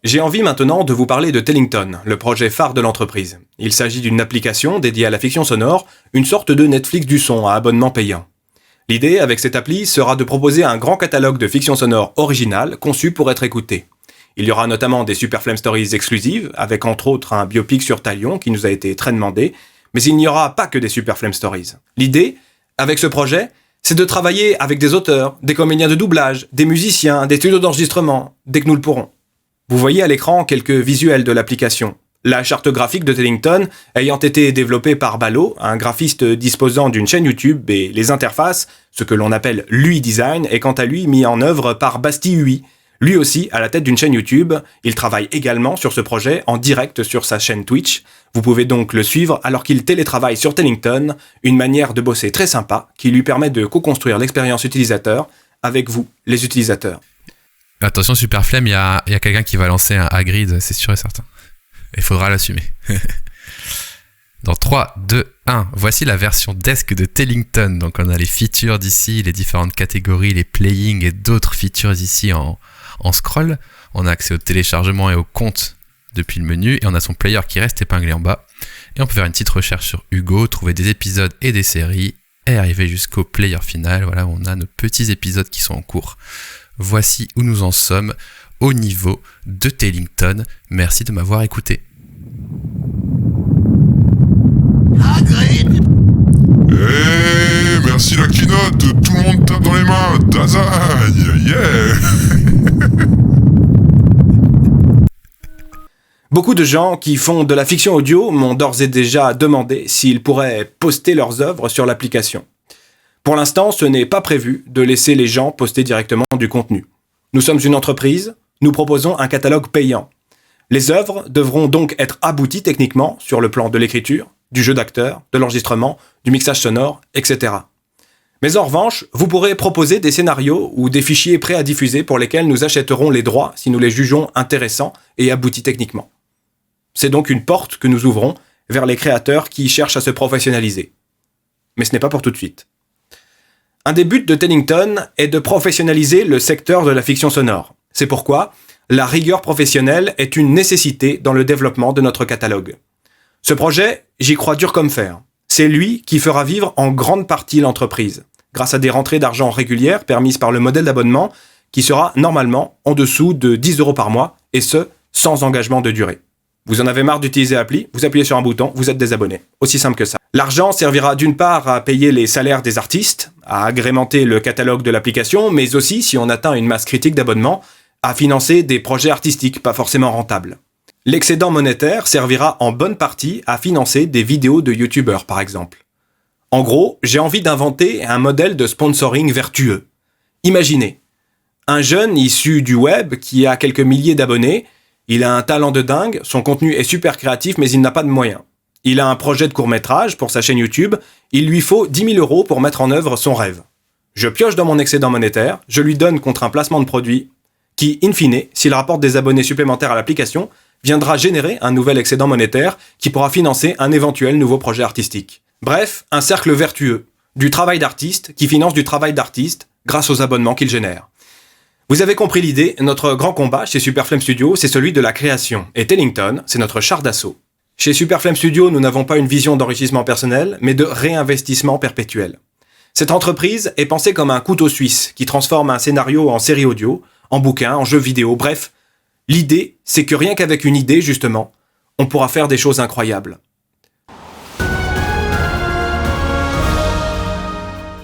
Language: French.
J'ai envie maintenant de vous parler de Tellington, le projet phare de l'entreprise. Il s'agit d'une application dédiée à la fiction sonore, une sorte de Netflix du son à abonnement payant. L'idée avec cette appli sera de proposer un grand catalogue de fiction sonore originale conçu pour être écouté. Il y aura notamment des Super Flame Stories exclusives, avec entre autres un biopic sur Talion qui nous a été très demandé, mais il n'y aura pas que des Super Flame Stories. L'idée, avec ce projet, c'est de travailler avec des auteurs, des comédiens de doublage, des musiciens, des studios d'enregistrement, dès que nous le pourrons. Vous voyez à l'écran quelques visuels de l'application. La charte graphique de Tellington ayant été développée par Balo, un graphiste disposant d'une chaîne YouTube, et les interfaces, ce que l'on appelle l'UI Design, est quant à lui mis en œuvre par Basti UI. Lui aussi, à la tête d'une chaîne YouTube, il travaille également sur ce projet en direct sur sa chaîne Twitch. Vous pouvez donc le suivre alors qu'il télétravaille sur Tellington, une manière de bosser très sympa qui lui permet de co-construire l'expérience utilisateur avec vous, les utilisateurs. Attention, Super Flemme, il y a quelqu'un qui va lancer un Hagrid, c'est sûr et certain. Il faudra l'assumer. Dans 3, 2, 1, voici la version desk de Tellington. Donc on a les features d'ici, les différentes catégories, les playing et d'autres features ici en scroll. On a accès au téléchargement et au compte depuis le menu et on a son player qui reste épinglé en bas. Et on peut faire une petite recherche sur Hugo, trouver des épisodes et des séries et arriver jusqu'au player final. Voilà, on a nos petits épisodes qui sont en cours. Voici où nous en sommes au niveau de Tellington. Merci de m'avoir écouté. Merci la keynote, tout le monde tape dans les mains, Dasein, yeah. Beaucoup de gens qui font de la fiction audio m'ont d'ores et déjà demandé s'ils pourraient poster leurs œuvres sur l'application. Pour l'instant, ce n'est pas prévu de laisser les gens poster directement du contenu. Nous sommes une entreprise, nous proposons un catalogue payant. Les œuvres devront donc être abouties techniquement sur le plan de l'écriture, du jeu d'acteur, de l'enregistrement, du mixage sonore, etc. Mais en revanche, vous pourrez proposer des scénarios ou des fichiers prêts à diffuser pour lesquels nous achèterons les droits si nous les jugeons intéressants et aboutis techniquement. C'est donc une porte que nous ouvrons vers les créateurs qui cherchent à se professionnaliser. Mais ce n'est pas pour tout de suite. Un des buts de Tellington est de professionnaliser le secteur de la fiction sonore. C'est pourquoi la rigueur professionnelle est une nécessité dans le développement de notre catalogue. Ce projet, j'y crois dur comme fer. C'est lui qui fera vivre en grande partie l'entreprise, grâce à des rentrées d'argent régulières permises par le modèle d'abonnement qui sera normalement en dessous de 10 € par mois, et ce, sans engagement de durée. Vous en avez marre d'utiliser l'appli, vous appuyez sur un bouton, vous êtes désabonné. Aussi simple que ça. L'argent servira d'une part à payer les salaires des artistes, à agrémenter le catalogue de l'application, mais aussi, si on atteint une masse critique d'abonnements, à financer des projets artistiques pas forcément rentables. L'excédent monétaire servira en bonne partie à financer des vidéos de youtubeurs, par exemple. En gros, j'ai envie d'inventer un modèle de sponsoring vertueux. Imaginez, un jeune issu du web qui a quelques milliers d'abonnés, il a un talent de dingue, son contenu est super créatif mais il n'a pas de moyens. Il a un projet de court-métrage pour sa chaîne YouTube, il lui faut 10 000 € pour mettre en œuvre son rêve. Je pioche dans mon excédent monétaire, je lui donne contre un placement de produit qui, in fine, s'il rapporte des abonnés supplémentaires à l'application, viendra générer un nouvel excédent monétaire qui pourra financer un éventuel nouveau projet artistique. Bref, un cercle vertueux, du travail d'artiste qui finance du travail d'artiste grâce aux abonnements qu'il génère. Vous avez compris l'idée, notre grand combat chez Super Flame Studio, c'est celui de la création, et Tellington, c'est notre char d'assaut. Chez Super Flame Studio, nous n'avons pas une vision d'enrichissement personnel, mais de réinvestissement perpétuel. Cette entreprise est pensée comme un couteau suisse qui transforme un scénario en série audio, en bouquin, en jeu vidéo, bref. L'idée, c'est que rien qu'avec une idée, justement, on pourra faire des choses incroyables.